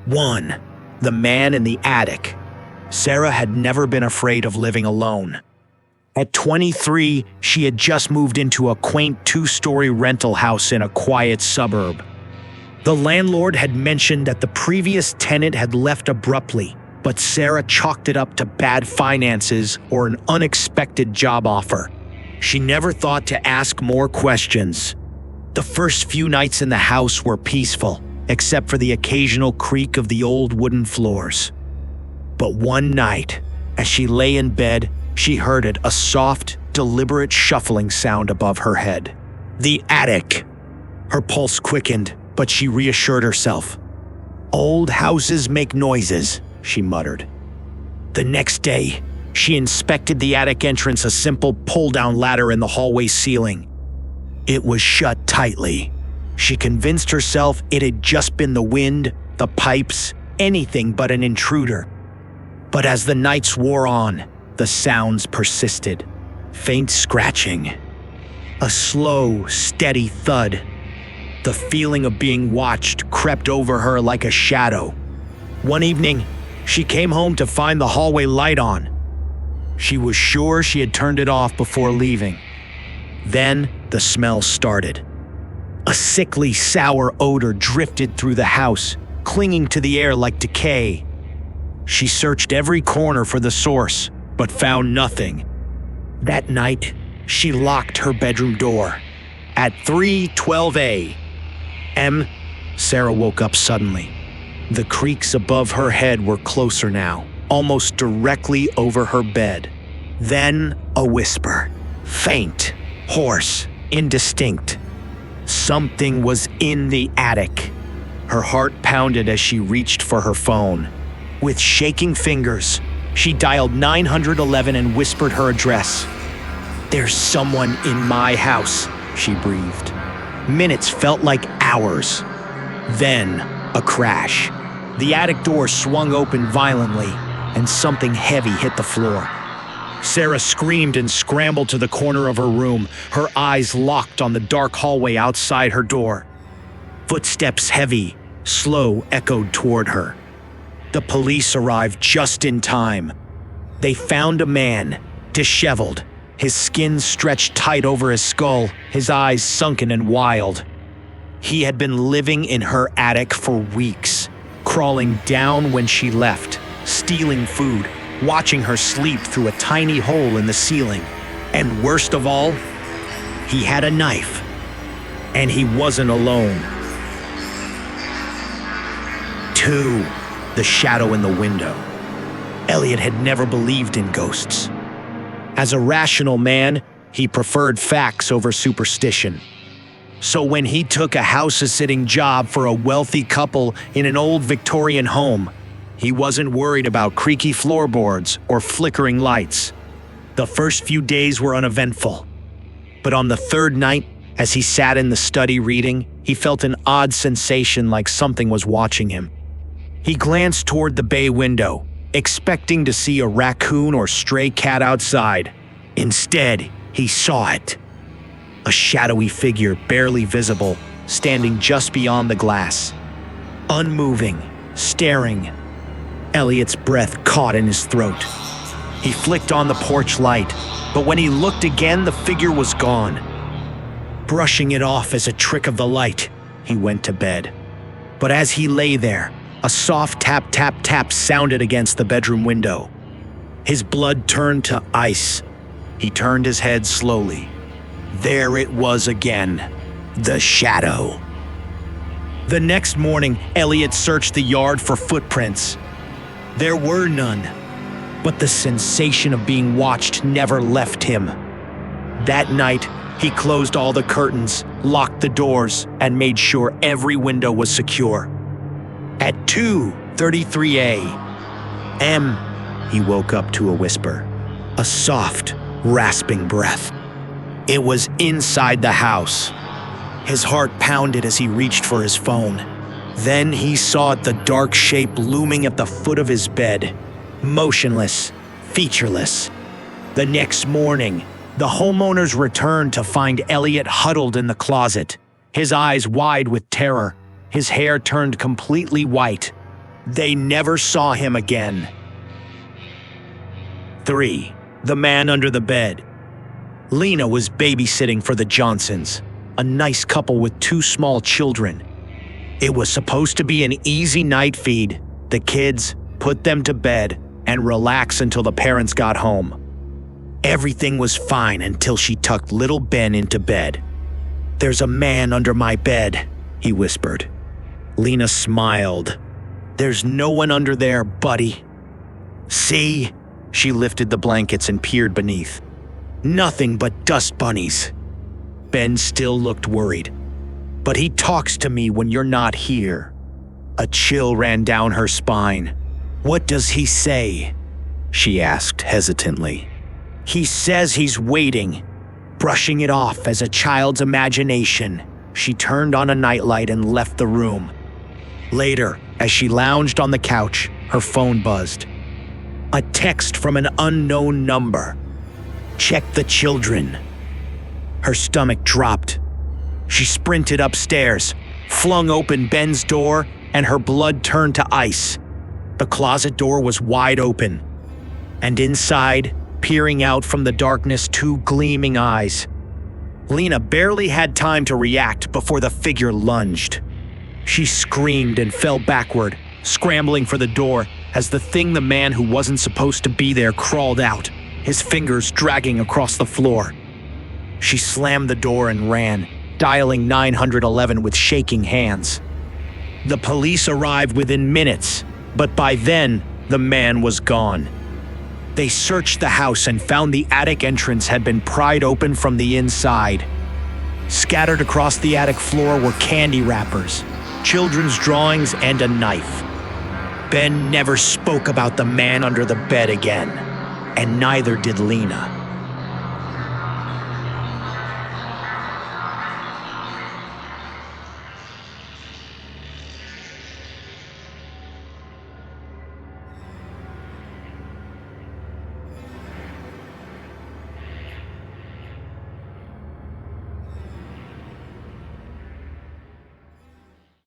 1. The man in the attic. Sarah had never been afraid of living alone. At 23, she had just moved into a quaint 2-story rental house in a quiet suburb. The landlord had mentioned that the previous tenant had left abruptly, but Sarah chalked it up to bad finances or an unexpected job offer. She never thought to ask more questions. The first few nights in the house were peaceful, except for the occasional creak of the old wooden floors. But one night, as she lay in bed, she heard it, a soft, deliberate shuffling sound above her head. The attic! Her pulse quickened, but she reassured herself. Old houses make noises, she muttered. The next day, she inspected the attic entrance, a simple pull-down ladder in the hallway ceiling. It was shut tightly. She convinced herself it had just been the wind, the pipes, anything but an intruder. But as the nights wore on, the sounds persisted. Faint scratching. A slow, steady thud. The feeling of being watched crept over her like a shadow. One evening, she came home to find the hallway light on. She was sure she had turned it off before leaving. Then the smell started. A sickly, sour odor drifted through the house, clinging to the air like decay. She searched every corner for the source, but found nothing. That night, she locked her bedroom door. At 3:12 a.m., Sarah woke up suddenly. The creaks above her head were closer now, almost directly over her bed. Then a whisper, faint, hoarse, indistinct. Something was in the attic. Her heart pounded as she reached for her phone. With shaking fingers, she dialed 911 and whispered her address. "There's someone in my house," she breathed. Minutes felt like hours. Then, a crash. The attic door swung open violently, and something heavy hit the floor. Sarah screamed and scrambled to the corner of her room, her eyes locked on the dark hallway outside her door. Footsteps, heavy, slow, echoed toward her. The police arrived just in time. They found a man, disheveled, his skin stretched tight over his skull, his eyes sunken and wild. He had been living in her attic for weeks, crawling down when she left, stealing food, watching her sleep through a tiny hole in the ceiling. And worst of all, he had a knife. And he wasn't alone. 2. The shadow in the window. Elliot had never believed in ghosts. As a rational man, he preferred facts over superstition. So when he took a house-sitting job for a wealthy couple in an old Victorian home, he wasn't worried about creaky floorboards or flickering lights. The first few days were uneventful. But on the third night, as he sat in the study reading, he felt an odd sensation like something was watching him. He glanced toward the bay window, expecting to see a raccoon or stray cat outside. Instead, he saw it. A shadowy figure, barely visible, standing just beyond the glass. Unmoving, staring. Elliot's breath caught in his throat. He flicked on the porch light, but when he looked again, the figure was gone. Brushing it off as a trick of the light, he went to bed. But as he lay there, a soft tap, tap, tap sounded against the bedroom window. His blood turned to ice. He turned his head slowly. There it was again, the shadow. The next morning, Elliot searched the yard for footprints. There were none, but the sensation of being watched never left him. That night, he closed all the curtains, locked the doors, and made sure every window was secure. At 2:33 a.m., he woke up to a whisper, a soft, rasping breath. It was inside the house. His heart pounded as he reached for his phone. Then he saw the dark shape looming at the foot of his bed, motionless, featureless. The next morning, the homeowners returned to find Elliot huddled in the closet, his eyes wide with terror, his hair turned completely white. They never saw him again. 3. The man under the bed. Lena was babysitting for the Johnsons, a nice couple with 2 small children. It was supposed to be an easy night feed. The kids, put them to bed, and relax until the parents got home. Everything was fine until she tucked little Ben into bed. "There's a man under my bed," he whispered. Lena smiled. "There's no one under there, buddy." "See?" She lifted the blankets and peered beneath. "Nothing but dust bunnies." Ben still looked worried. "But he talks to me when you're not here." A chill ran down her spine. "What does he say?" she asked hesitantly. "He says he's waiting," brushing it off as a child's imagination. She turned on a nightlight and left the room. Later, as she lounged on the couch, her phone buzzed. A text from an unknown number. "Check the children." Her stomach dropped. She sprinted upstairs, flung open Ben's door, and her blood turned to ice. The closet door was wide open, and inside, peering out from the darkness, 2 gleaming eyes. Lena barely had time to react before the figure lunged. She screamed and fell backward, scrambling for the door as the man who wasn't supposed to be there crawled out, his fingers dragging across the floor. She slammed the door and ran, dialing 911 with shaking hands. The police arrived within minutes, but by then, the man was gone. They searched the house and found the attic entrance had been pried open from the inside. Scattered across the attic floor were candy wrappers, children's drawings, and a knife. Ben never spoke about the man under the bed again, and neither did Lena.